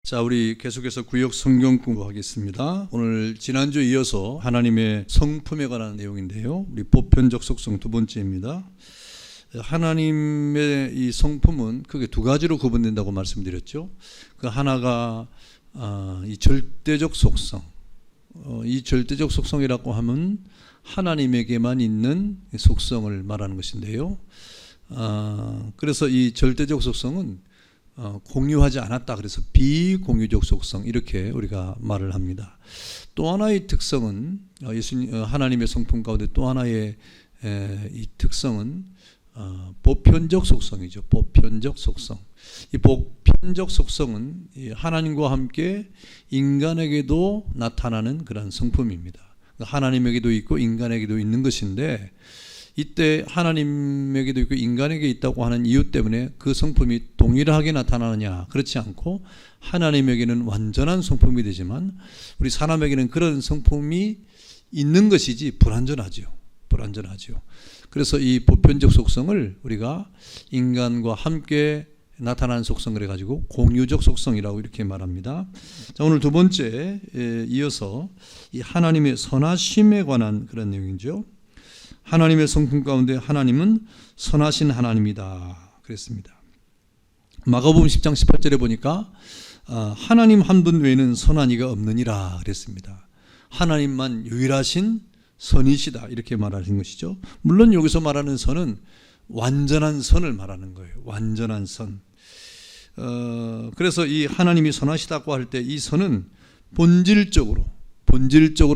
자, 우리 계속해서 구역 성경 공부하겠습니다. 오늘 지난주에 이어서 하나님의 성품에 관한 내용인데요. 우리 보편적 속성 두 번째입니다. 하나님의 이 성품은 크게 두 가지로 구분된다고 말씀드렸죠. 그 하나가 이 절대적 속성. 이 절대적 속성이라고 하면 하나님에게만 있는 속성을 말하는 것인데요. 그래서 이 절대적 속성은 공유하지 않았다. 그래서 비공유적 속성 이렇게 우리가 말을 합니다. 또 하나의 특성은 하나님의 성품 가운데 또 하나의 이 특성은 보편적 속성이죠. 보편적 속성. 이 보편적 속성은 하나님과 함께 인간에게도 나타나는 그런 성품입니다. 하나님에게도 있고 인간에게도 있는 것인데 이때 하나님에게도 있고 인간에게 있다고 하는 이유 때문에 그 성품이 동일하게 나타나느냐? 그렇지 않고 하나님에게는 완전한 성품이 되지만 우리 사람에게는 그런 성품이 있는 것이지 불완전하죠. 그래서 이 보편적 속성을 우리가 인간과 함께 나타나는 속성을 해가지고 공유적 속성이라고 이렇게 말합니다. 자, 오늘 두 번째 이어서 이 하나님의 선하심에 관한 그런 내용이죠. 하나님의 성품 가운데 하나님은 선하신 하나님이다 그랬습니다. 마가복음 10장 18절에 보니까 하나님 한 분 외에는 선한 이가 없느니라 그랬습니다. 하나님만 유일하신 선이시다 이렇게 말하는 것이죠. 물론 여기서 말하는 선은 완전한 선을 말하는 거예요. 완전한 선. 그래서 이 하나님이 선하시다고 할 때 이 선은 본질적으로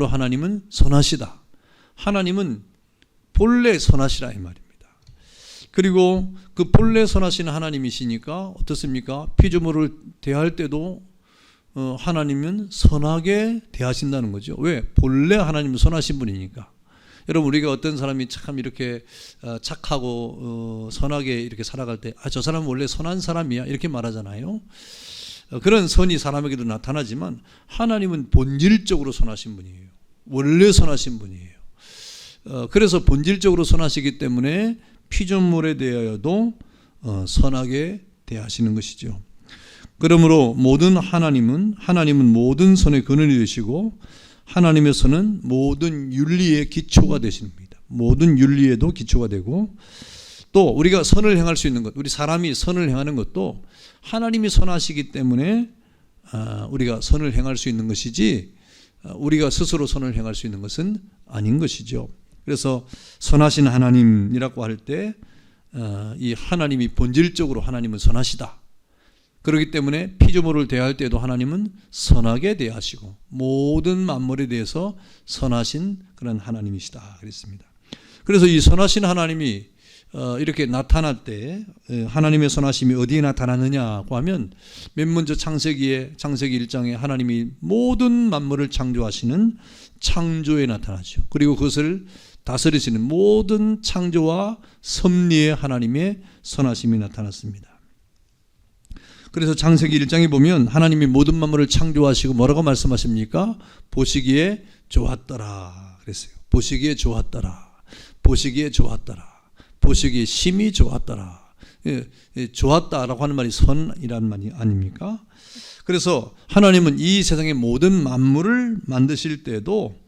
하나님은 선하시다. 하나님은 본래 선하시라 이 말입니다. 그리고 그 본래 선하신 하나님이시니까 어떻습니까? 피조물을 대할 때도 하나님은 선하게 대하신다는 거죠. 왜? 본래 하나님은 선하신 분이니까. 여러분 우리가 어떤 사람이 참 이렇게 착하고 선하게 이렇게 살아갈 때 저 사람은 원래 선한 사람이야 이렇게 말하잖아요. 그런 선이 사람에게도 나타나지만 하나님은 본질적으로 선하신 분이에요. 원래 선하신 분이에요. 그래서 본질적으로 선하시기 때문에 피조물에 대하여도 선하게 대하시는 것이죠. 그러므로 하나님은 모든 선의 근원이 되시고 하나님의 선은 모든 윤리의 기초가 되십니다. 모든 윤리에도 기초가 되고 또 우리가 선을 행할 수 있는 것, 우리 사람이 선을 행하는 것도 하나님이 선하시기 때문에 우리가 선을 행할 수 있는 것이지 우리가 스스로 선을 행할 수 있는 것은 아닌 것이죠. 그래서 선하신 하나님이라고 할 때 이 하나님이 본질적으로 하나님은 선하시다. 그렇기 때문에 피조물을 대할 때도 하나님은 선하게 대하시고 모든 만물에 대해서 선하신 그런 하나님이시다 그랬습니다. 그래서 이 선하신 하나님이 이렇게 나타날 때 하나님의 선하심이 어디에 나타나느냐고 하면 맨 먼저 창세기 1장에 하나님이 모든 만물을 창조하시는 창조에 나타나죠. 그리고 그것을 다스리시는 모든 창조와 섭리의 하나님의 선하심이 나타났습니다. 그래서 창세기 1장에 보면 하나님이 모든 만물을 창조하시고 뭐라고 말씀하십니까? 보시기에 좋았더라 그랬어요. 보시기에 좋았더라. 보시기에 심히 좋았더라. 좋았다라고 하는 말이 선이라는 말이 아닙니까? 그래서 하나님은 이 세상의 모든 만물을 만드실 때도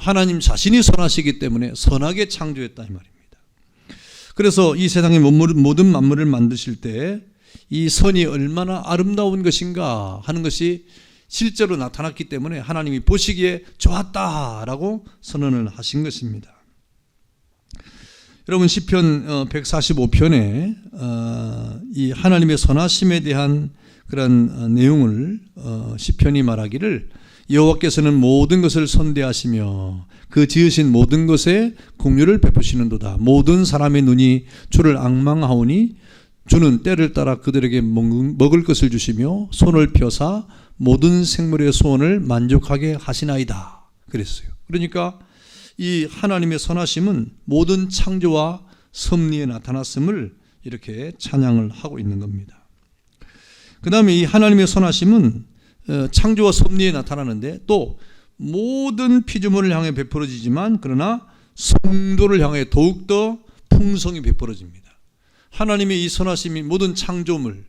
하나님 자신이 선하시기 때문에 선하게 창조했다 이 말입니다. 그래서 이 세상의 모든 만물을 만드실 때 이 선이 얼마나 아름다운 것인가 하는 것이 실제로 나타났기 때문에 하나님이 보시기에 좋았다라고 선언을 하신 것입니다. 여러분 시편 145편에 이 하나님의 선하심에 대한 그런 내용을 시편이 말하기를 여호와께서는 모든 것을 선대하시며 그 지으신 모든 것에 공유를 베푸시는도다. 모든 사람의 눈이 주를 앙망하오니 주는 때를 따라 그들에게 먹을 것을 주시며 손을 펴사 모든 생물의 소원을 만족하게 하시나이다 그랬어요. 그러니까 이 하나님의 선하심은 모든 창조와 섭리에 나타났음을 이렇게 찬양을 하고 있는 겁니다. 그 다음에 이 하나님의 선하심은 창조와 섭리에 나타나는데 또 모든 피조물을 향해 베풀어지지만 그러나 성도를 향해 더욱더 풍성히 베풀어집니다. 하나님의 이 선하심이 모든 창조물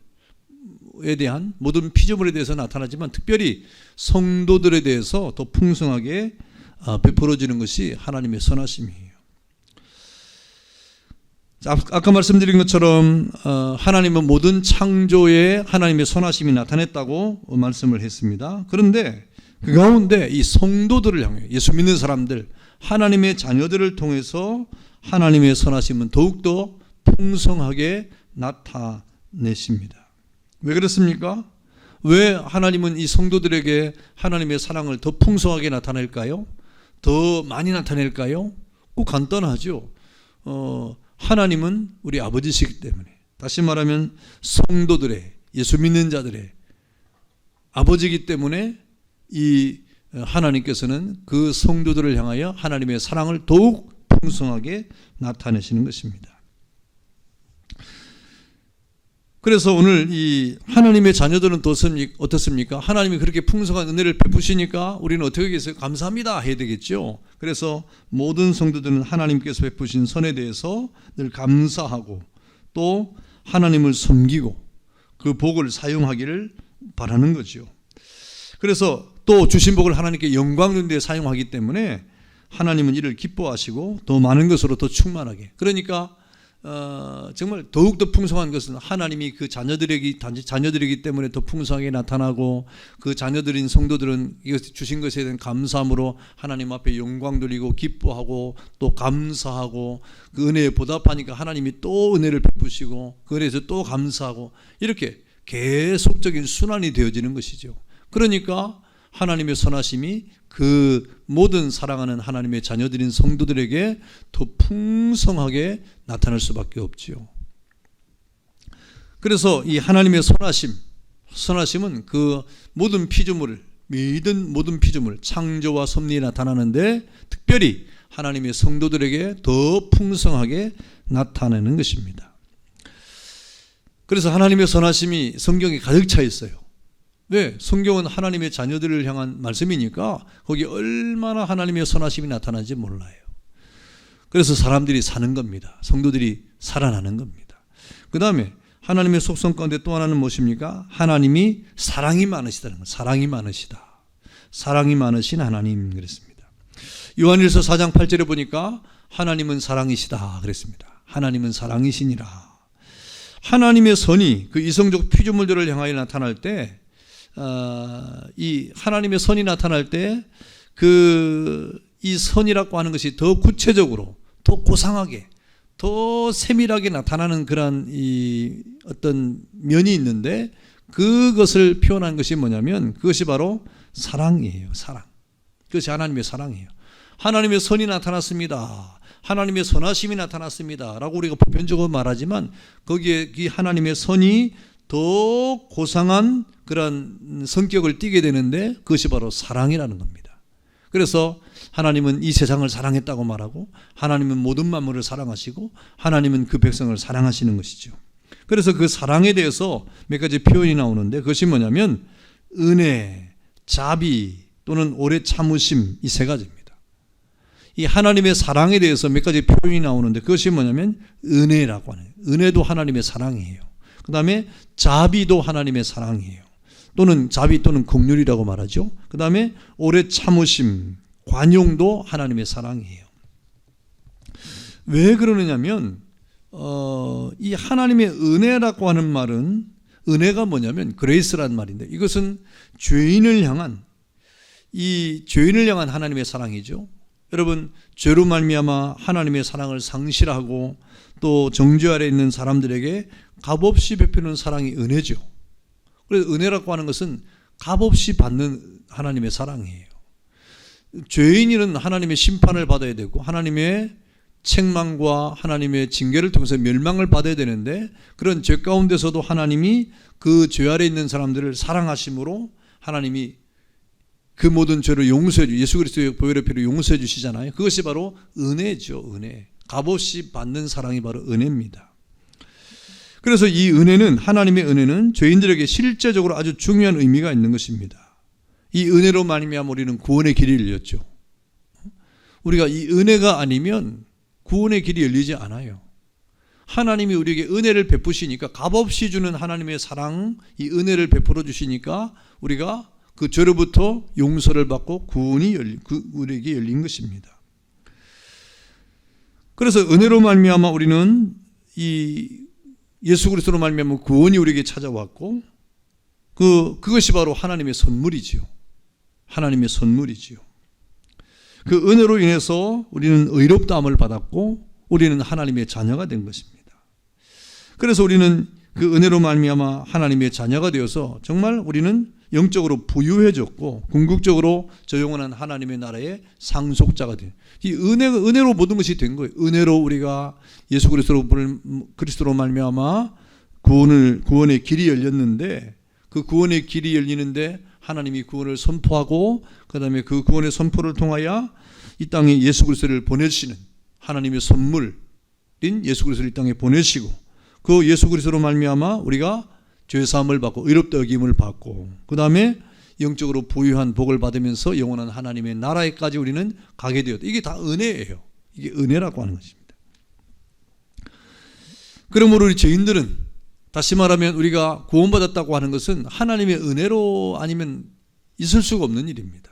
피조에 대한 모든 피조물에 대해서 나타나지만 특별히 성도들에 대해서 더 풍성하게 베풀어지는 것이 하나님의 선하심이에요. 아까 말씀드린 것처럼 하나님은 모든 창조에 하나님의 선하심이 나타냈다고 말씀을 했습니다. 그런데 그 가운데 이 성도들을 향해 예수 믿는 사람들, 하나님의 자녀들을 통해서 하나님의 선하심은 더욱더 풍성하게 나타내십니다. 왜 그렇습니까? 왜 하나님은 이 성도들에게 하나님의 사랑을 더 풍성하게 나타낼까요? 더 많이 나타낼까요? 꼭 간단하죠. 하나님은 우리 아버지시기 때문에, 다시 말하면 성도들의, 예수 믿는 자들의 아버지이기 때문에 이 하나님께서는 그 성도들을 향하여 하나님의 사랑을 더욱 풍성하게 나타내시는 것입니다. 그래서 오늘 이 하나님의 자녀들은 어떻습니까? 하나님이 그렇게 풍성한 은혜를 베푸시니까 우리는 어떻게 하겠어요? 감사합니다 해야 되겠죠. 그래서 모든 성도들은 하나님께서 베푸신 선에 대해서 늘 감사하고 또 하나님을 섬기고 그 복을 사용하기를 바라는 거죠. 그래서 또 주신 복을 하나님께 영광 있는 데 사용하기 때문에 하나님은 이를 기뻐하시고 더 많은 것으로 더 충만하게, 그러니까 정말 더욱더 풍성한 것은 하나님이 그 자녀들이기 때문에 더 풍성하게 나타나고, 그 자녀들인 성도들은 이것 주신 것에 대한 감사함으로 하나님 앞에 영광 돌리고 기뻐하고 또 감사하고, 그 은혜에 보답하니까 하나님이 또 은혜를 베푸시고 그 은혜에서 또 감사하고, 이렇게 계속적인 순환이 되어지는 것이죠. 그러니까 하나님의 선하심이 그 모든 사랑하는 하나님의 자녀들인 성도들에게 더 풍성하게 나타날 수밖에 없지요. 그래서 이 하나님의 선하심은 그 모든 피조물을, 모든 피조물, 창조와 섭리에 나타나는데 특별히 하나님의 성도들에게 더 풍성하게 나타내는 것입니다. 그래서 하나님의 선하심이 성경에 가득 차 있어요. 네, 성경은 하나님의 자녀들을 향한 말씀이니까 거기 얼마나 하나님의 선하심이 나타나는지 몰라요. 그래서 사람들이 사는 겁니다. 성도들이 살아나는 겁니다. 그 다음에 하나님의 속성 가운데 또 하나는 무엇입니까? 하나님이 사랑이 많으시다는 것. 사랑이 많으시다. 사랑이 많으신 하나님 그랬습니다. 요한일서 4장 8절에 보니까 하나님은 사랑이시다 그랬습니다. 하나님은 사랑이시니라. 하나님의 선이 그 이성적 피조물들을 향하여 나타날 때, 이 하나님의 선이 나타날 때 이 선이라고 하는 것이 더 구체적으로, 더 고상하게, 더 세밀하게 나타나는 그런 이 어떤 면이 있는데, 그것을 표현한 것이 뭐냐면 그것이 바로 사랑이에요. 사랑. 그것이 하나님의 사랑이에요. 하나님의 선이 나타났습니다. 하나님의 선하심이 나타났습니다. 라고 우리가 보편적으로 말하지만 거기에 이 하나님의 선이 더 고상한 그런 성격을 띠게 되는데 그것이 바로 사랑이라는 겁니다. 그래서 하나님은 이 세상을 사랑했다고 말하고, 하나님은 모든 만물을 사랑하시고, 하나님은 그 백성을 사랑하시는 것이죠. 그래서 그 사랑에 대해서 몇 가지 표현이 나오는데 그것이 뭐냐면 은혜, 자비 또는 오래 참으심, 이 세 가지입니다. 이 하나님의 사랑에 대해서 몇 가지 표현이 나오는데 그것이 뭐냐면 은혜라고 하는, 은혜도 하나님의 사랑이에요. 그 다음에 자비도 하나님의 사랑이에요. 또는 자비 또는 긍휼이라고 말하죠. 그 다음에 오래 참으심, 관용도 하나님의 사랑이에요. 왜 그러느냐면 이 하나님의 은혜라고 하는 말은, 은혜가 뭐냐면 그레이스라는 말인데, 이것은 죄인을 향한 하나님의 사랑이죠. 여러분, 죄로 말미암아 하나님의 사랑을 상실하고 또 정죄 아래 있는 사람들에게 값없이 베푸는 사랑이 은혜죠. 그래서 은혜라고 하는 것은 값없이 받는 하나님의 사랑이에요. 죄인은 하나님의 심판을 받아야 되고 하나님의 책망과 하나님의 징계를 통해서 멸망을 받아야 되는데, 그런 죄 가운데서도 하나님이 그 죄 아래 있는 사람들을 사랑하심으로 하나님이 그 모든 죄를 용서해 주시고 예수 그리스도의 보혈의 피로 용서해 주시잖아요. 그것이 바로 은혜죠. 은혜. 값없이 받는 사랑이 바로 은혜입니다. 그래서 이 은혜는, 하나님의 은혜는 죄인들에게 실제적으로 아주 중요한 의미가 있는 것입니다. 이 은혜로 말미암아 우리는 구원의 길이 열렸죠. 우리가 이 은혜가 아니면 구원의 길이 열리지 않아요. 하나님이 우리에게 은혜를 베푸시니까, 값없이 주는 하나님의 사랑, 이 은혜를 베풀어 주시니까 우리가 그 죄로부터 용서를 받고 구원이 우리에게 열린 것입니다. 그래서 은혜로 말미암아 우리는 이 예수 그리스도로 말미암아 구원이 우리에게 찾아왔고, 그것이 바로 하나님의 선물이지요. 하나님의 선물이지요. 그 은혜로 인해서 우리는 의롭다함을 받았고, 우리는 하나님의 자녀가 된 것입니다. 그래서 우리는 그 은혜로 말미암아 하나님의 자녀가 되어서 정말 우리는 영적으로 부유해졌고, 궁극적으로 저 영원한 하나님의 나라의 상속자가 된, 이 은혜로 모든 것이 된 거예요. 은혜로 우리가 예수 그리스도로 말미암아 구원의 길이 열렸는데, 그 구원의 길이 열리는데 하나님이 구원을 선포하고, 그 다음에 그 구원의 선포를 통하여 이 땅에 예수 그리스도를 보내시는 하나님의 선물인 예수 그리스도를 이 땅에 보내시고, 그 예수 그리스도로 말미암아 우리가 죄사함을 받고 의롭다 여김을 받고, 그 다음에 영적으로 부유한 복을 받으면서 영원한 하나님의 나라에까지 우리는 가게 되었다. 이게 다 은혜예요. 이게 은혜라고 하는 것입니다. 그러므로 우리 죄인들은, 다시 말하면 우리가 구원받았다고 하는 것은 하나님의 은혜로 아니면 있을 수가 없는 일입니다.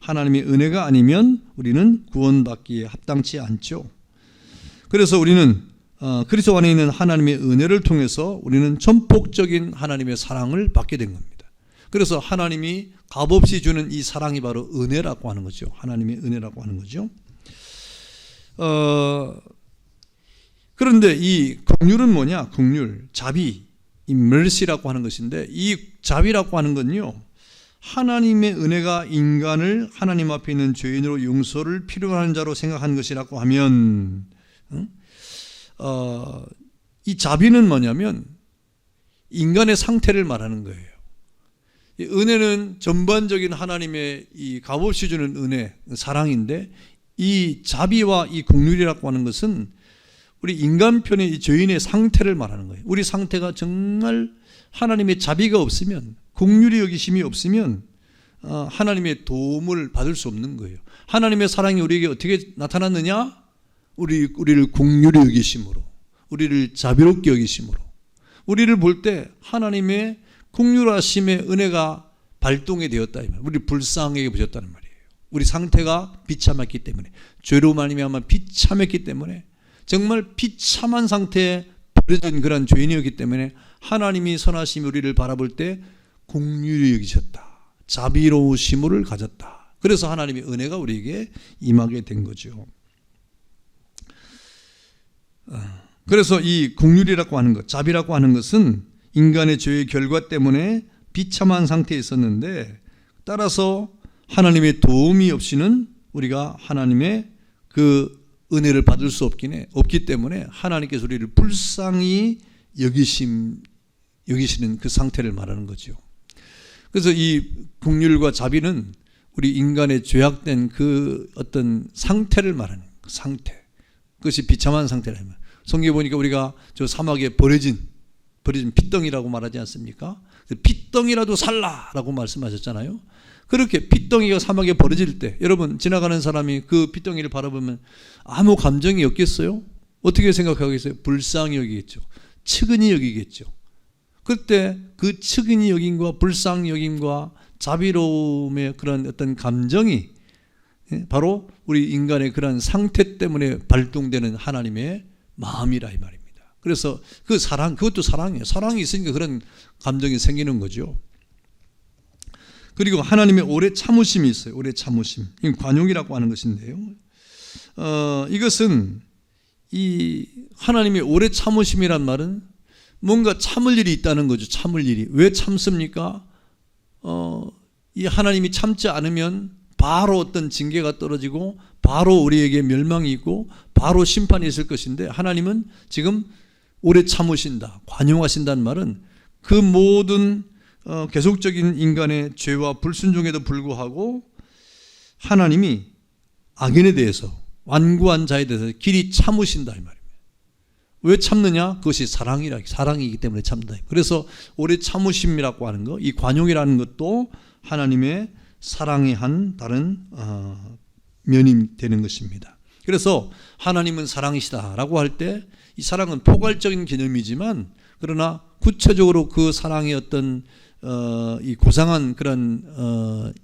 하나님의 은혜가 아니면 우리는 구원받기에 합당치 않죠. 그래서 우리는 그리스도 안에 있는 하나님의 은혜를 통해서 우리는 전폭적인 하나님의 사랑을 받게 된 겁니다. 그래서 하나님이 값없이 주는 이 사랑이 바로 은혜라고 하는 거죠. 하나님의 은혜라고 하는 거죠. 그런데 이 긍휼은 뭐냐? 긍휼, 자비, 이 mercy라고 하는 것인데, 이 자비라고 하는 건요, 하나님의 은혜가 인간을 하나님 앞에 있는 죄인으로 용서를 필요한 자로 생각한 것이라고 하면, 이 자비는 뭐냐면 인간의 상태를 말하는 거예요. 이 은혜는 전반적인 하나님의 이 값없이 주는 은혜, 사랑인데, 이 자비와 이 긍휼이라고 하는 것은 우리 인간편의 이 죄인의 상태를 말하는 거예요. 우리 상태가 정말 하나님의 자비가 없으면, 긍휼이 여기심이 없으면 하나님의 도움을 받을 수 없는 거예요. 하나님의 사랑이 우리에게 어떻게 나타났느냐? 우리를 긍휼히 여기심으로, 우리를 자비롭게 여기심으로, 우리를 볼 때 하나님의 긍휼하심의 은혜가 발동이 되었다. 우리를 불쌍하게 보셨다는 말이에요. 우리 상태가 비참했기 때문에, 죄로 말미암아 비참했기 때문에, 정말 비참한 상태에 버려진 그런 죄인이었기 때문에 하나님이 선하심이 우리를 바라볼 때 긍휼히 여기셨다. 자비로우심을 가졌다. 그래서 하나님의 은혜가 우리에게 임하게 된 거죠. 그래서 이 긍휼이라고 하는 것, 자비라고 하는 것은 인간의 죄의 결과 때문에 비참한 상태에 있었는데, 따라서 하나님의 도움이 없이는 우리가 하나님의 그 은혜를 받을 수 없기 때문에 하나님께서 우리를 불쌍히 여기시는 그 상태를 말하는 거죠. 그래서 이 긍휼과 자비는 우리 인간의 죄악된 그 어떤 상태를 말하는 그 상태, 그것이 비참한 상태라. 성경에 보니까 우리가 저 사막에 버려진 핏덩이라고 말하지 않습니까? 핏덩이라도 살라라고 말씀하셨잖아요. 그렇게 핏덩이가 사막에 버려질 때, 여러분 지나가는 사람이 그 핏덩이를 바라보면 아무 감정이 없겠어요? 어떻게 생각하겠어요? 불쌍히 여기겠죠. 측은히 여기겠죠. 그때 그 측은히 여김과 불쌍히 여김과 자비로움의 그런 어떤 감정이 바로 우리 인간의 그런 상태 때문에 발동되는 하나님의 마음이라 이 말입니다. 그래서 그 사랑, 그것도 사랑이에요. 사랑이 있으니까 그런 감정이 생기는 거죠. 그리고 하나님의 오래 참으심이 있어요. 오래 참으심. 이건 관용이라고 하는 것인데요. 이것은 이 하나님의 오래 참으심이란 말은 뭔가 참을 일이 있다는 거죠. 참을 일이. 왜 참습니까? 이 하나님이 참지 않으면 바로 어떤 징계가 떨어지고 바로 우리에게 멸망이 있고 바로 심판이 있을 것인데, 하나님은 지금 오래 참으신다, 관용하신다는 말은 그 모든 계속적인 인간의 죄와 불순종에도 불구하고 하나님이 악인에 대해서, 완고한 자에 대해서 길이 참으신다 이 말입니다. 왜 참느냐? 그것이 사랑이기 때문에 참다. 그래서 오래 참으심이라고 하는 것, 이 관용이라는 것도 하나님의 사랑의 한 다른 면이 되는 것입니다. 그래서 하나님은 사랑이시다라고 할 때 이 사랑은 포괄적인 개념이지만 그러나 구체적으로 그 사랑의 어떤 이 고상한 그런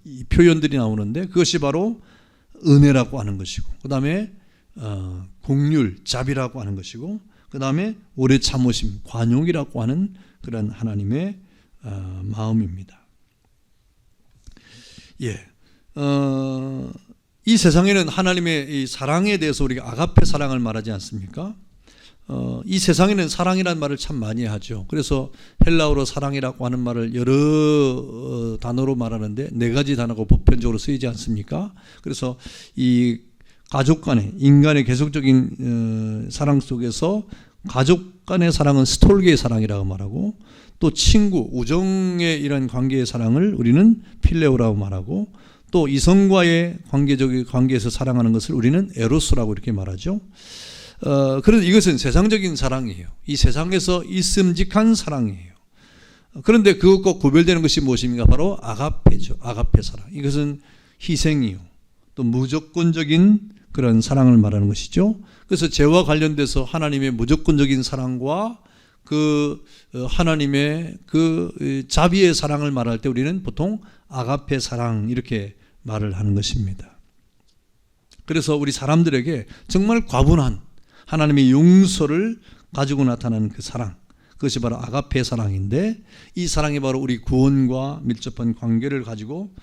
이 표현들이 나오는데 그것이 바로 은혜라고 하는 것이고 그 다음에 공률, 자비라고 하는 것이고 그 다음에 오래 참으심, 관용이라고 하는 그런 하나님의 마음입니다. 예, 이 세상에는 하나님의 이 사랑에 대해서 우리가 아가페 사랑을 말하지 않습니까? 이 세상에는 사랑이라는 말을 참 많이 하죠. 그래서 헬라어로 사랑이라고 하는 말을 여러 단어로 말하는데 4가지 단어가 보편적으로 쓰이지 않습니까? 그래서 이 가족 간의 인간의 계속적인 사랑 속에서 가족 간의 사랑은 스톨게의 사랑이라고 말하고 또 친구, 우정의 이런 관계의 사랑을 우리는 필레오라고 말하고 또 이성과의 관계에서 사랑하는 것을 우리는 에로스라고 이렇게 말하죠. 그래서 이것은 세상적인 사랑이에요. 이 세상에서 있음직한 사랑이에요. 그런데 그것과 구별되는 것이 무엇입니까? 바로 아가페죠. 아가페 사랑. 이것은 희생이요. 또 무조건적인 그런 사랑을 말하는 것이죠. 그래서 죄와 관련돼서 하나님의 무조건적인 사랑과 그 하나님의 그 자비의 사랑을 말할 때 우리는 보통 아가페 사랑 이렇게 말을 하는 것입니다. 그래서 우리 사람들에게 정말 과분한 하나님의 용서를 가지고 나타나는 그 사랑, 그것이 바로 아가페 사랑인데 이 사랑이 바로 우리 구원과 밀접한 관계를 가지고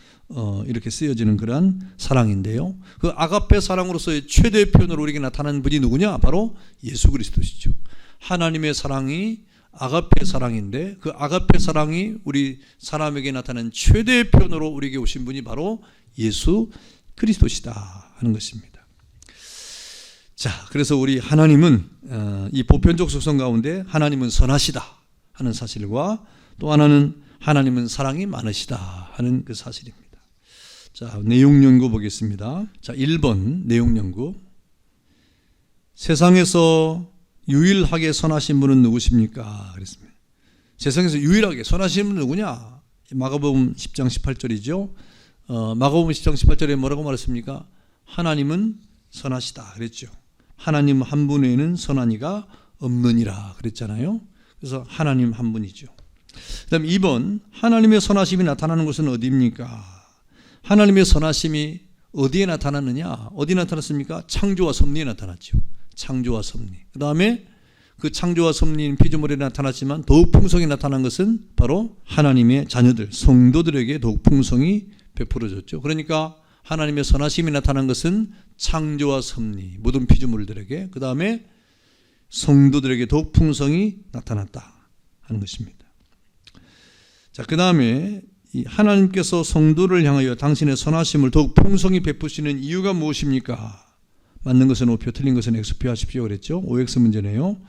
이렇게 쓰여지는 그러한 사랑인데요. 그 아가페 사랑으로서의 최대 표현으로 우리에게 나타나는 분이 누구냐? 바로 예수 그리스도시죠. 하나님의 사랑이 아가페 사랑인데 그 아가페 사랑이 우리 사람에게 나타나는 최대 표현으로 우리에게 오신 분이 바로 예수 그리스도시다 하는 것입니다. 자, 그래서 우리 하나님은 이 보편적 속성 가운데 하나님은 선하시다 하는 사실과 또 하나는 하나님은 사랑이 많으시다 하는 그 사실입니다. 자, 내용 연구 보겠습니다. 자, 1번 내용 연구. 세상에서 유일하게 선하신 분은 누구십니까? 그랬습니다. 세상에서 유일하게 선하신 분은 누구냐? 마가복음 10장 18절이죠. 마가복음 10장 18절에 뭐라고 말했습니까? 하나님은 선하시다 그랬죠. 하나님 한 분 외에는 선한 이가 없느니라 그랬잖아요. 그래서 하나님 한 분이죠. 그 다음 2번 하나님의 선하심이 나타나는 곳은 어디입니까? 하나님의 선하심이 어디에 나타나느냐? 어디 나타났습니까? 창조와 섭리에 나타났죠. 창조와 섭리. 그 다음에 그 창조와 섭리인 피조물에 나타났지만 더욱 풍성히 나타난 것은 바로 하나님의 자녀들, 성도들에게 더욱 풍성히 베풀어졌죠. 그러니까 하나님의 선하심이 나타난 것은 창조와 섭리, 모든 피조물들에게, 그 다음에 성도들에게 더욱 풍성히 나타났다 하는 것입니다. 자, 그 다음에 하나님께서 성도를 향하여 당신의 선하심을 더욱 풍성히 베푸시는 이유가 무엇입니까? 맞는 것은 O표, 틀린 것은 X표 하십시오 그랬죠. OX 문제네요.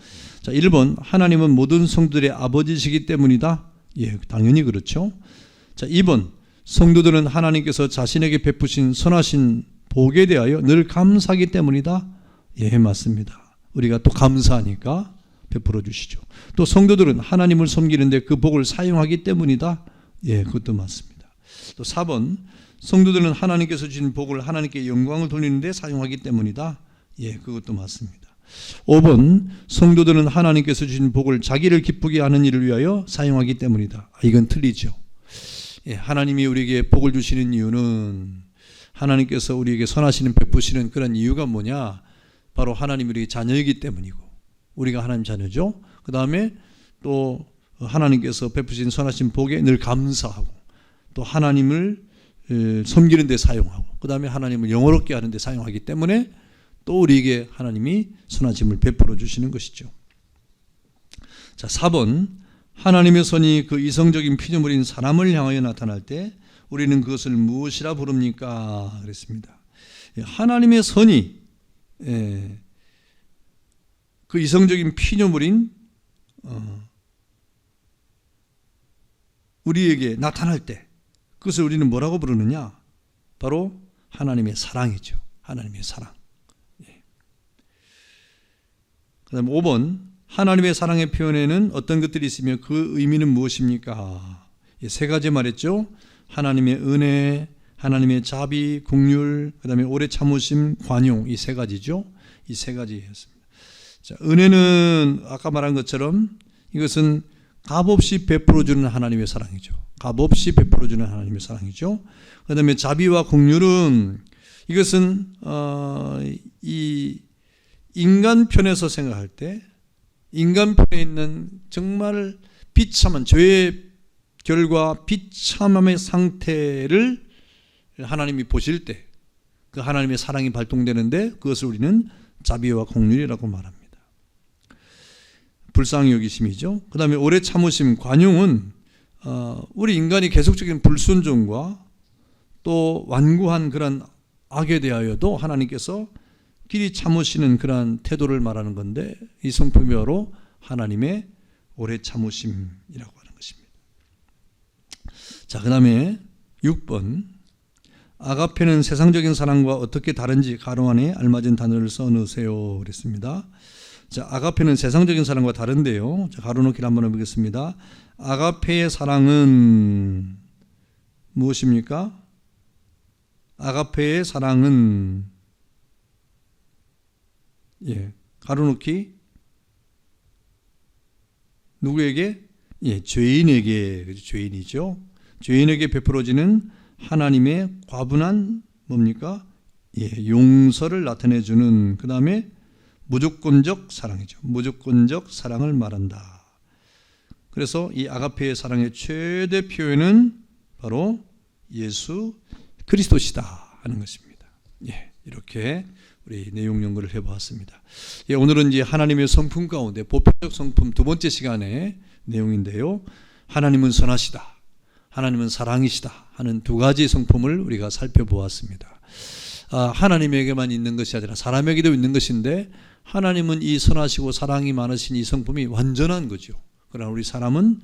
자, 1번 하나님은 모든 성도들의 아버지시기 때문이다. 예, 당연히 그렇죠. 자, 2번 성도들은 하나님께서 자신에게 베푸신 선하신 복에 대하여 늘 감사하기 때문이다. 예, 맞습니다. 우리가 또 감사하니까 베풀어 주시죠. 또 성도들은 하나님을 섬기는데 그 복을 사용하기 때문이다. 예, 그것도 맞습니다. 또 4번 성도들은 하나님께서 주신 복을 하나님께 영광을 돌리는데 사용하기 때문이다. 예, 그것도 맞습니다. 5번 성도들은 하나님께서 주신 복을 자기를 기쁘게 하는 일을 위하여 사용하기 때문이다. 이건 틀리죠. 예, 하나님이 우리에게 복을 주시는 이유는 하나님께서 우리에게 선하시는 베푸시는 그런 이유가 뭐냐? 바로 하나님이 우리의 자녀이기 때문이고 우리가 하나님 자녀죠. 그 다음에 또 하나님께서 베푸신 선하신 복에 늘 감사하고 또 하나님을 섬기는 데 사용하고 그 다음에 하나님을 영화롭게 하는 데 사용하기 때문에 또 우리에게 하나님이 선하심을 베풀어 주시는 것이죠. 자, 4번 하나님의 선이 그 이성적인 피조물인 사람을 향하여 나타날 때 우리는 그것을 무엇이라 부릅니까? 그랬습니다. 하나님의 선이 그 이성적인 피조물인 우리에게 나타날 때 그것을 우리는 뭐라고 부르느냐? 바로 하나님의 사랑이죠. 하나님의 사랑. 그 다음 5번 하나님의 사랑의 표현에는 어떤 것들이 있으며 그 의미는 무엇입니까? 3가지 말했죠. 하나님의 은혜, 하나님의 자비, 긍휼, 그 다음에 오래 참으심, 관용, 이 3가지죠. 이 3가지였습니다. 자, 은혜는 아까 말한 것처럼 이것은 값없이 베풀어주는 하나님의 사랑이죠. 값없이 베풀어주는 하나님의 사랑이죠. 그 다음에 자비와 긍휼은 이것은 이 인간 편에서 생각할 때 인간 편에 있는 정말 비참한 죄의 결과 비참함의 상태를 하나님이 보실 때 그 하나님의 사랑이 발동되는데 그것을 우리는 자비와 긍휼이라고 말합니다. 불쌍히 여기심이죠. 그 다음에 오래 참으심, 관용은 우리 인간이 계속적인 불순종과 또 완고한 그런 악에 대하여도 하나님께서 길이 참으시는 그러한 태도를 말하는 건데 이 성품이 바로 하나님의 오래 참으심이라고 하는 것입니다. 자, 그 다음에 6번 아가페는 세상적인 사랑과 어떻게 다른지 가로 안에 알맞은 단어를 써넣으세요 그랬습니다. 자, 아가페는 세상적인 사랑과 다른데요. 자, 가로 넣기를 한번 해보겠습니다. 아가페의 사랑은 무엇입니까? 아가페의 사랑은 가로 넣기 누구에게? 죄인에게, 죄인이죠. 죄인에게 베풀어지는 하나님의 과분한 뭡니까? 용서를 나타내주는 그 다음에 무조건적 사랑이죠. 무조건적 사랑을 말한다. 그래서 이 아가페의 사랑의 최대 표현은 바로 예수 그리스도시다 하는 것입니다. 이렇게 우리 내용 연구를 해보았습니다. 오늘은 이제 하나님의 성품 가운데 보편적 성품 두 번째 시간의 내용인데요. 하나님은 선하시다, 하나님은 사랑이시다 하는 두 가지 성품을 우리가 살펴보았습니다. 하나님에게만 있는 것이 아니라 사람에게도 있는 것인데 하나님은 이 선하시고 사랑이 많으신 이 성품이 완전한 거죠. 그러나 우리 사람은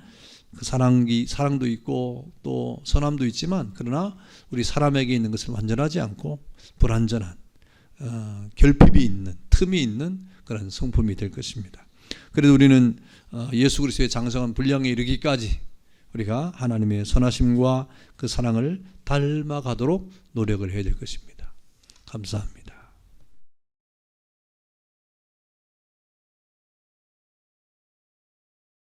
그 사랑도 있고 또 선함도 있지만 그러나 우리 사람에게 있는 것은 완전하지 않고 불완전한 결핍이 있는 틈이 있는 그런 성품이 될 것입니다. 그래도 우리는 예수 그리스도의 장성한 분량에 이르기까지 우리가 하나님의 선하심과 그 사랑을 닮아가도록 노력을 해야 될 것입니다. 감사합니다.